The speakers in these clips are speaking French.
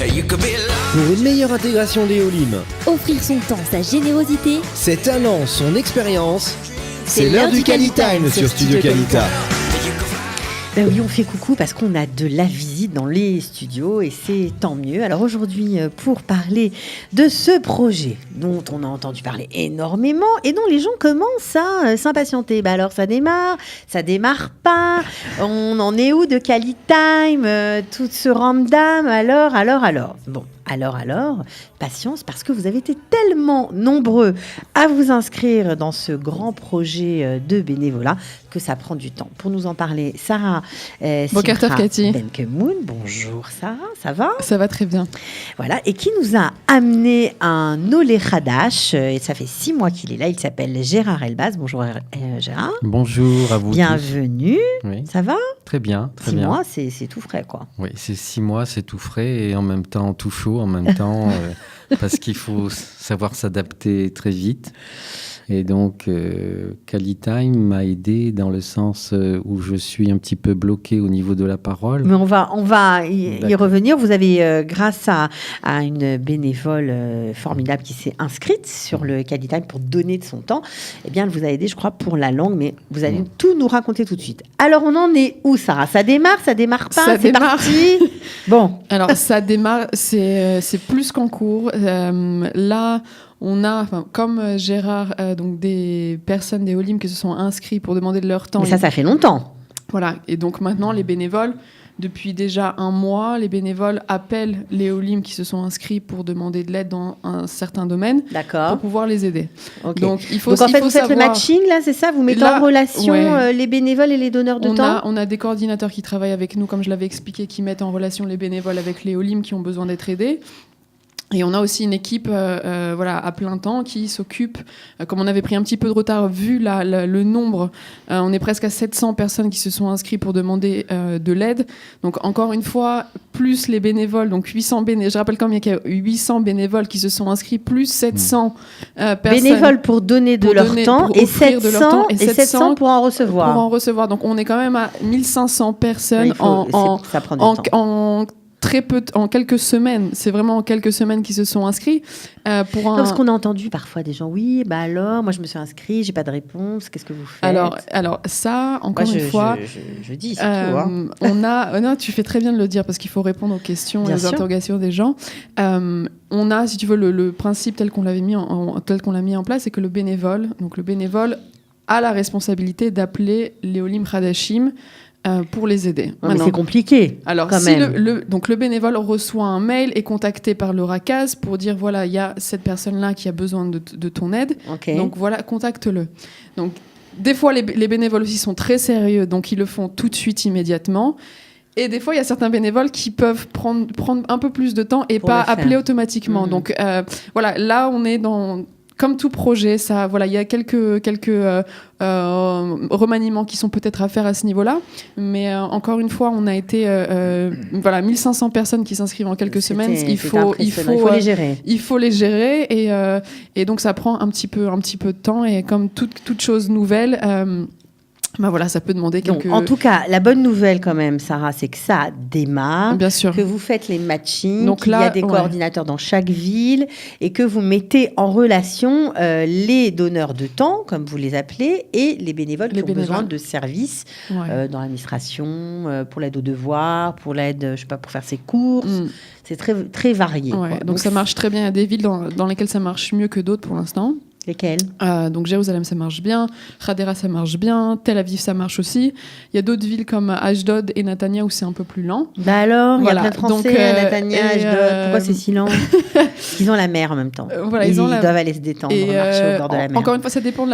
Pour une meilleure intégration des Olim, Offrir son temps, sa générosité. ses talents, son expérience, c'est l'heure l'heure du du Calitime sur Studio Calita. Ben oui, on fait coucou parce qu'on a de la visite dans les studios et c'est tant mieux. Alors aujourd'hui, pour parler de ce projet dont on a entendu parler énormément et dont les gens commencent à s'impatienter. Ben alors ça démarre pas. On en est où de Calitime, tout ce ramdam, alors. Bon, alors, patience, parce que vous avez été tellement nombreux à vous inscrire dans ce grand projet de bénévolat que ça prend du temps. Pour nous en parler, Sarah Bokertov, Cathy. Benkemoun. Bonjour Sarah, ça va ? Ça va très bien. Voilà, et qui nous a amené un Olé Hadash, et ça fait 6 mois qu'il est là, il s'appelle Gérard Elbaz. Bonjour Gérard. Bonjour à vous. Bienvenue. Oui. Ça va ? Très bien, très 6 bien. mois, c'est tout frais quoi. Oui, c'est 6 mois, c'est tout frais et en même temps tout chaud, en même temps parce qu'il faut savoir s'adapter très vite. Et donc, Calitime m'a aidé dans le sens où je suis un petit peu bloqué au niveau de la parole. Mais on va y D'accord. revenir. Vous avez, grâce à une bénévole formidable qui s'est inscrite sur le Calitime pour donner de son temps, eh bien, elle vous a aidé, je crois, pour la langue, mais vous allez tout nous raconter tout de suite. Alors, on en est où, Sarah ? Ça démarre pas Ça C'est démarre. parti. Bon. Alors, ça démarre, c'est plus qu'en cours. Là, on a, comme Gérard, donc des personnes, des Olim qui se sont inscrits pour demander de leur temps. Mais ça fait longtemps. Voilà. Et donc maintenant, les bénévoles, depuis déjà 1 mois, les bénévoles appellent les Olim qui se sont inscrits pour demander de l'aide dans un certain domaine pour D'accord. pouvoir les aider. Ok. Donc, il faut Donc, en fait, vous faites le savoir- matching, là, c'est ça ? Vous mettez Là, en relation ouais. les bénévoles et les donneurs de temps ? On a des coordinateurs qui travaillent avec nous, comme je l'avais expliqué, qui mettent en relation les bénévoles avec les Olim qui ont besoin d'être aidés. Et on a aussi une équipe à plein temps qui s'occupe, comme on avait pris un petit peu de retard vu le nombre, on est presque à 700 personnes qui se sont inscrites pour demander de l'aide. Donc encore une fois, plus les bénévoles, donc 800 bénévoles, je rappelle quand même qu'il y a 800 bénévoles qui se sont inscrits, plus 700 personnes. Bénévoles pour donner de pour leur donner- temps pour et offrir 700, de leur temps, et 700 pour en recevoir. Pour en recevoir. Donc on est quand même à 1500 personnes Il faut- ça prend du temps. en quelques semaines. C'est vraiment en quelques semaines qu'ils se sont inscrits pour un. Parce qu'on a entendu parfois des gens, oui, bah alors, moi je me suis inscrit, j'ai pas de réponse, qu'est-ce que vous faites ? Alors ça, encore Moi, une fois, je dis, c'est tout. Hein. on a. Non, tu fais très bien de le dire parce qu'il faut répondre aux questions Bien et aux sûr. interrogations des gens. On a, si tu veux, le principe tel qu'on l'avait tel qu'on l'a mis en place, c'est que le bénévole a la responsabilité d'appeler les Olim Hadashim pour les aider. Non, mais Maintenant, c'est compliqué. alors, quand si même. le bénévole reçoit un mail, est contacté par le RACAS pour dire voilà, il y a cette personne-là qui a besoin de ton aide, Ok. donc voilà, contacte-le. Donc, des fois, les bénévoles aussi sont très sérieux, donc ils le font tout de suite, immédiatement. Et des fois, il y a certains bénévoles qui peuvent prendre un peu plus de temps et Pour pas le faire. appeler automatiquement. Mhm. Donc, voilà, là, on est dans. Comme tout projet, ça, voilà, il y a quelques remaniements qui sont peut-être à faire à ce niveau-là, mais encore une fois, on a été 1500 personnes qui s'inscrivent en quelques semaines. Il faut les gérer. il faut les gérer et donc ça prend un petit peu de temps et comme toute chose nouvelle. Voilà, ça peut demander Donc, quelques. en tout cas, la bonne nouvelle quand même, Sarah, c'est que ça démarre, Bien sûr. que vous faites les matchings, Donc qu'il y a là, des ouais. coordinateurs dans chaque ville et que vous mettez en relation les donneurs de temps, comme vous les appelez, et les bénévoles qui ont besoin de services Ouais. dans l'administration, pour l'aide aux devoirs, pour l'aide, je sais pas, pour faire ses courses. Mm. C'est très, très varié. Ouais, quoi. donc ça marche très bien. Il y a des villes dans lesquelles ça marche mieux que d'autres pour l'instant. Lesquels ? Donc Jérusalem, ça marche bien. Hadera, ça marche bien. Tel Aviv, ça marche aussi. Il y a d'autres villes comme Ashdod et Netanya où c'est un peu plus lent. Bah alors, Voilà. il y a plein de Français Donc, à Netanya, et, Ashdod. Pourquoi c'est si lent ? Ils ont la mer en même temps. Voilà, ils ils ont la- doivent aller se détendre, marcher au bord de la mer. Encore une fois, ça dépend,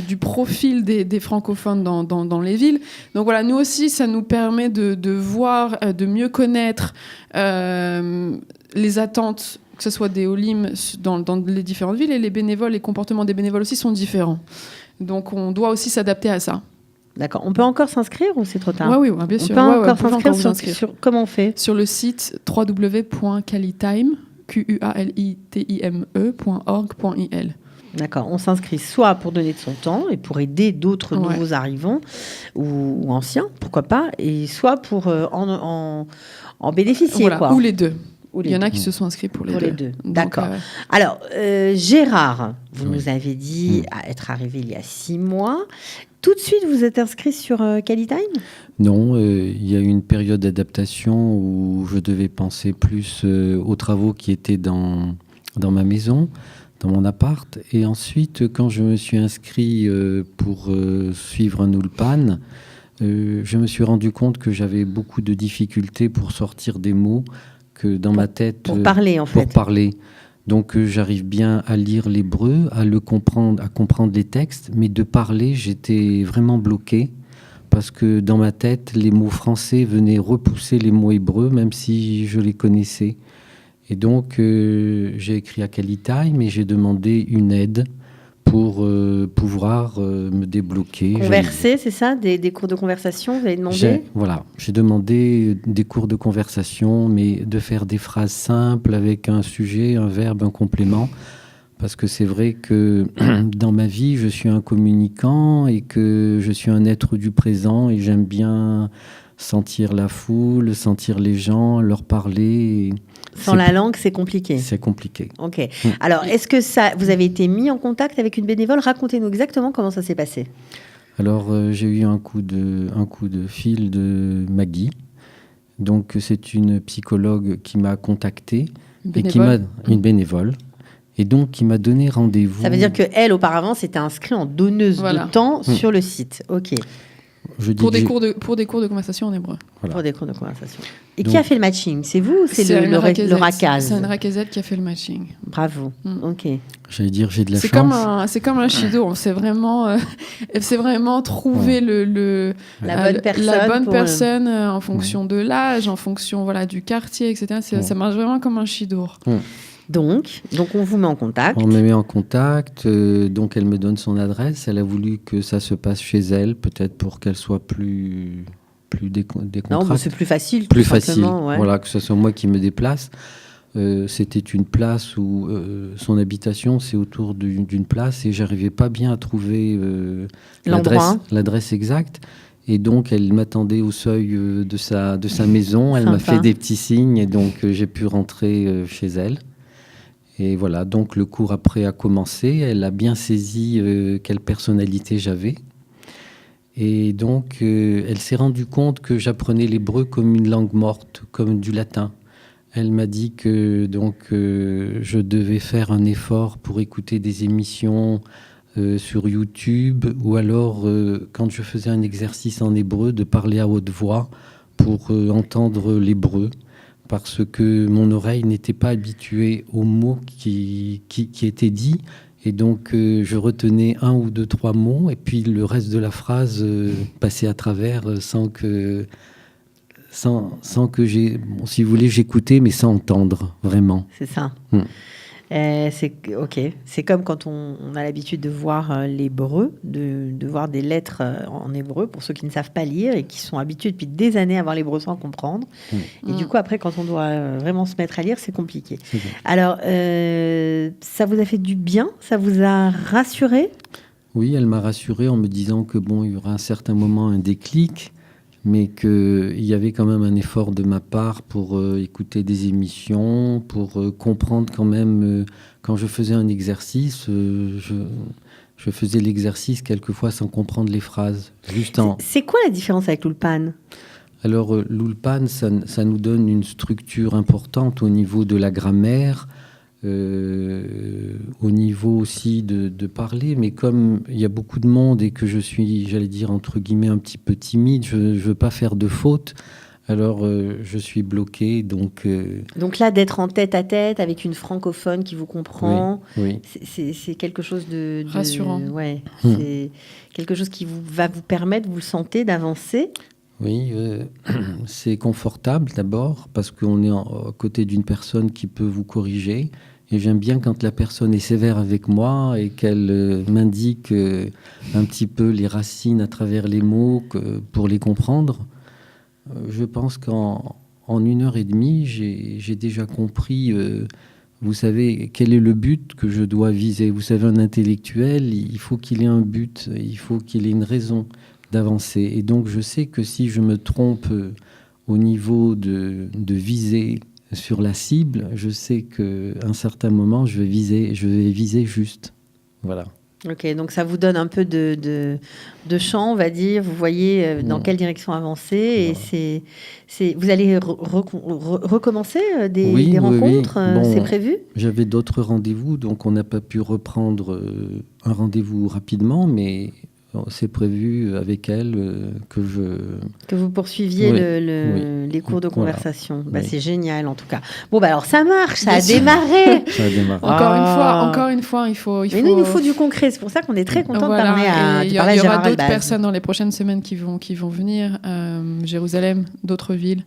du profil des francophones dans les villes. Donc voilà, nous aussi, ça nous permet de voir, de mieux connaître les attentes, que ce soit des Olim dans les différentes villes, et les bénévoles, les comportements des bénévoles aussi sont différents. Donc on doit aussi s'adapter à ça. D'accord. On peut encore s'inscrire ou c'est trop tard ? Oui, bien On sûr. peut Ouais, encore vous pouvez s'inscrire vous inscrire. sur comment on fait ? Sur le site www.calitime.org.il. D'accord. On s'inscrit soit pour donner de son temps et pour aider d'autres Ouais. nouveaux arrivants ou anciens, pourquoi pas, et soit pour en bénéficier, Voilà, quoi. ou les deux. Ou les Il y en a deux. qui se sont inscrits pour les Pour deux. les deux. Donc, D'accord. Alors, Gérard, vous Oui. nous avez dit être arrivé il y a 6 mois. Tout de suite, vous êtes inscrit sur Qualitime ? Non, il y a eu une période d'adaptation où je devais penser plus aux travaux qui étaient dans ma maison, dans mon appart. Et ensuite, quand je me suis inscrit pour suivre un Ulpan, je me suis rendu compte que j'avais beaucoup de difficultés pour sortir des mots que dans ma tête... Pour parler, en pour fait. parler. Donc j'arrive bien à lire l'hébreu, à le comprendre, à comprendre les textes, mais de parler, j'étais vraiment bloqué parce que dans ma tête, les mots français venaient repousser les mots hébreux, même si je les connaissais. Et donc j'ai écrit à Qualitime et j'ai demandé une aide pour pouvoir me débloquer. Converser, c'est ça ? Des cours de conversation, vous avez demandé ? J'ai demandé des cours de conversation, mais de faire des phrases simples avec un sujet, un verbe, un complément. Parce que c'est vrai que dans ma vie, je suis un communicant et que je suis un être du présent et j'aime bien sentir la foule, sentir les gens, leur parler. Sans la langue, c'est compliqué. C'est compliqué. Ok. Alors, est-ce que vous avez été mis en contact avec une bénévole ? Racontez-nous exactement comment ça s'est passé. Alors, j'ai eu un coup de fil de Maggie. Donc, c'est une psychologue qui m'a contacté. Une bénévole. Et donc, qui m'a donné rendez-vous. Ça veut dire qu'elle, auparavant, s'était inscrite en donneuse Voilà. de temps sur le site. Ok. Pour des cours de conversation en hébreu. Voilà. Pour des cours de conversation. Et Donc, qui a fait le matching ? C'est vous ou c'est le Anne Raquezet. RACAZ ? C'est Anne Raquezet qui a fait le matching. Bravo. Ok. J'allais dire, j'ai de la C'est chance. comme un Shido. On s'est vraiment trouvé La bonne personne la bonne pour, personne en fonction de l'âge, en fonction du quartier, etc. Ça marche vraiment comme un Shido. Donc, on vous met en contact. On me met en contact, donc elle me donne son adresse. Elle a voulu que ça se passe chez elle, peut-être pour qu'elle soit plus décontractée. Non, c'est plus facile. Plus tout facile, simplement, ouais. voilà, que ce soit moi qui me déplace. C'était une place où son habitation, c'est autour d'une place et j'arrivais pas bien à trouver l'adresse exacte. Et donc, elle m'attendait au seuil de sa maison. Elle m'a Sympa. fait des petits signes et donc j'ai pu rentrer chez elle. Et voilà, donc le cours après a commencé. Elle a bien saisi quelle personnalité j'avais. Et donc, elle s'est rendue compte que j'apprenais l'hébreu comme une langue morte, comme du latin. Elle m'a dit que donc, je devais faire un effort pour écouter des émissions sur YouTube ou alors, quand je faisais un exercice en hébreu, de parler à haute voix pour entendre l'hébreu. Parce que mon oreille n'était pas habituée aux mots qui étaient dits. Et donc, je retenais 1 ou 2, 3 mots, et puis le reste de la phrase passait à travers sans que si vous voulez, j'écoutais, mais sans entendre, vraiment. C'est ça. Ok. C'est comme quand on a l'habitude de voir l'hébreu, de voir des lettres en hébreu, pour ceux qui ne savent pas lire et qui sont habitués depuis des années à voir l'hébreu sans comprendre. Et du coup, après, quand on doit vraiment se mettre à lire, c'est compliqué. C'est bon. Alors, ça vous a fait du bien ? Ça vous a rassuré ? Oui, elle m'a rassuré en me disant que bon, il y aura à un certain moment un déclic, mais qu'il y avait quand même un effort de ma part pour écouter des émissions, pour comprendre quand même, quand je faisais un exercice, je faisais l'exercice quelquefois sans comprendre les phrases. C'est quoi la différence avec l'Ulpan ? Alors, l'Ulpan, ça nous donne une structure importante au niveau de la grammaire, au niveau aussi de parler, mais comme il y a beaucoup de monde et que je suis, j'allais dire, entre guillemets, un petit peu timide, je ne veux pas faire de fautes, alors je suis bloqué. Donc là, d'être en tête à tête avec une francophone qui vous comprend, oui. c'est quelque chose de rassurant. Ouais, c'est quelque chose qui va vous permettre, vous le sentez, d'avancer. Oui, c'est confortable d'abord parce qu'on est à côté d'une personne qui peut vous corriger. Et j'aime bien quand la personne est sévère avec moi et qu'elle m'indique un petit peu les racines à travers les mots pour les comprendre. Je pense qu'en 1 heure et demie, j'ai déjà compris vous savez, quel est le but que je dois viser? Vous savez, un intellectuel, il faut qu'il ait un but, il faut qu'il ait une raison d'avancer. Et donc, je sais que si je me trompe au niveau de viser sur la cible, je sais qu'à un certain moment, je vais viser juste. Voilà. Ok, donc ça vous donne un peu de champ, on va dire. Vous voyez dans quelle direction avancer. Et vous allez recommencer des rencontres. Oui. Bon, c'est prévu? J'avais d'autres rendez-vous, donc on n'a pas pu reprendre un rendez-vous rapidement, mais c'est prévu avec elle que vous poursuiviez les cours de conversation. Voilà. C'est génial en tout cas. Bon, alors ça marche, ça a démarré. Encore une fois, il faut. Mais nous, il nous faut du concret. C'est pour ça qu'on est très content de parler à Il y aura d'autres personnes dans les prochaines semaines qui vont venir. Jérusalem, d'autres villes.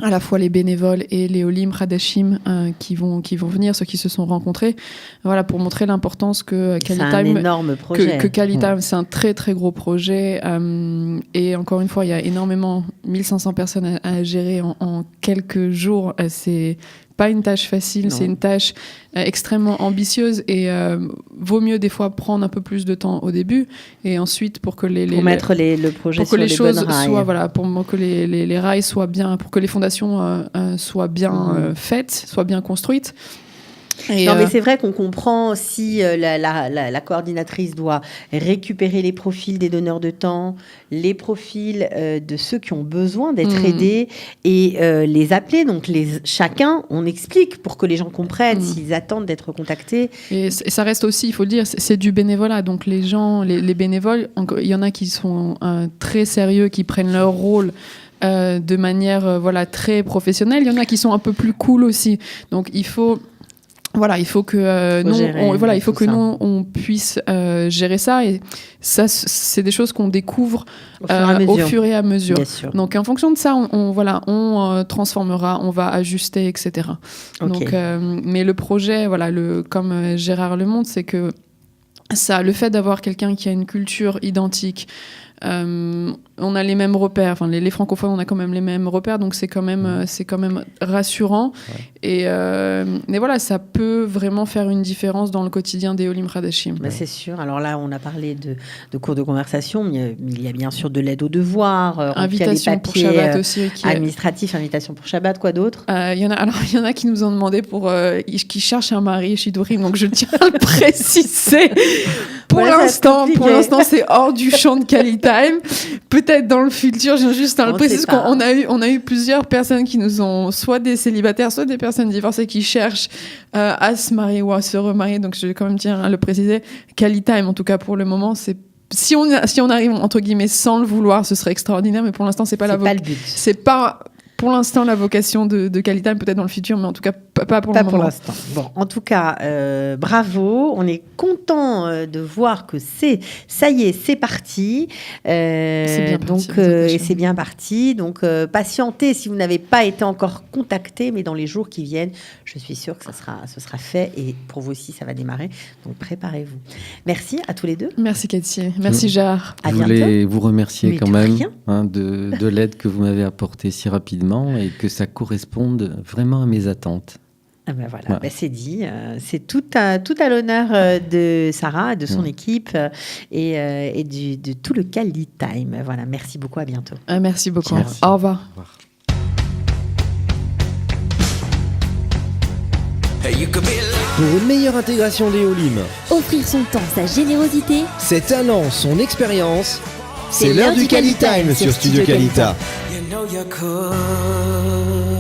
À la fois les bénévoles et les Olim Hadashim qui vont venir, ceux qui se sont rencontrés, voilà, pour montrer l'importance que Kali Time, c'est un énorme projet. Que Kali Time, c'est un très très gros projet, et encore une fois, il y a énormément, 1500 personnes à gérer en quelques jours. C'est pas une tâche facile, c'est une tâche extrêmement ambitieuse, et vaut mieux des fois prendre un peu plus de temps au début, et ensuite pour que mettre le projet pour que sur les choses bonnes rails. soient, pour que les rails soient bien, pour que les fondations soient bien faites, soient bien construites. Non, mais c'est vrai qu'on comprend si la coordinatrice doit récupérer les profils des donneurs de temps, les profils de ceux qui ont besoin d'être aidés, et les appeler. Donc chacun, on explique pour que les gens comprennent s'ils attendent d'être contactés. Et ça reste aussi, il faut le dire, c'est du bénévolat. Donc les gens, les bénévoles, il y en a qui sont très sérieux, qui prennent leur rôle de manière très professionnelle. Il y en a qui sont un peu plus cool aussi. Donc il faut que nous on puisse gérer ça, et ça c'est des choses qu'on découvre au fur et à mesure. Donc en fonction de ça, on transformera, on va ajuster, etc. Okay. Donc mais le projet, comme Gérard le montre, c'est que ça, le fait d'avoir quelqu'un qui a une culture identique, on a les mêmes repères, les francophones, on a quand même les mêmes repères, donc c'est quand même rassurant. Et mais voilà, ça peut vraiment faire une différence dans le quotidien des Olim Hadashim. C'est sûr. Alors là, on a parlé de cours de conversation, mais il y a bien sûr de l'aide aux devoirs, invitation pour Shabbat aussi, administratif, invitation pour Shabbat, quoi d'autre? Il y en a qui nous ont demandé qui cherchent un mari Shidurim, donc je tiens à le préciser. Pour l'instant, c'est hors du champ de Kali Time. Peut-être dans le futur, j'ai juste à le préciser, parce qu'on a eu plusieurs personnes qui nous ont, soit des célibataires, soit des personnes divorcées qui cherchent à se marier ou à se remarier. Donc je vais quand même tiens à le préciser. Kali Time, en tout cas pour le moment, c'est si on arrive entre guillemets sans le vouloir, ce serait extraordinaire. Mais pour l'instant, c'est pas le but. C'est pas pour l'instant la vocation de Kali Time, peut-être dans le futur, mais en tout cas pas pour le moment. Pas pour l'instant. Bon, en tout cas, bravo. On est content de voir que ça y est, c'est parti. C'est bien parti. Donc, patientez si vous n'avez pas été encore contacté, mais dans les jours qui viennent, je suis sûre que ce sera fait, et pour vous aussi, ça va démarrer. Donc, préparez-vous. Merci à tous les deux. Merci Cathy. Merci Gérard. Je voulais vous remercier quand même de l'aide que vous m'avez apportée si rapidement, et que ça corresponde vraiment à mes attentes. C'est dit. C'est tout à l'honneur de Sarah, de son équipe, et de tout le Kali Time. Voilà, merci beaucoup, à bientôt. Merci beaucoup. Merci. Au revoir. Pour une meilleure intégration des Olim, offrir son temps, sa générosité, ses talents, son expérience, c'est l'heure du Kali Time sur Studio Kalita. You know you're cool.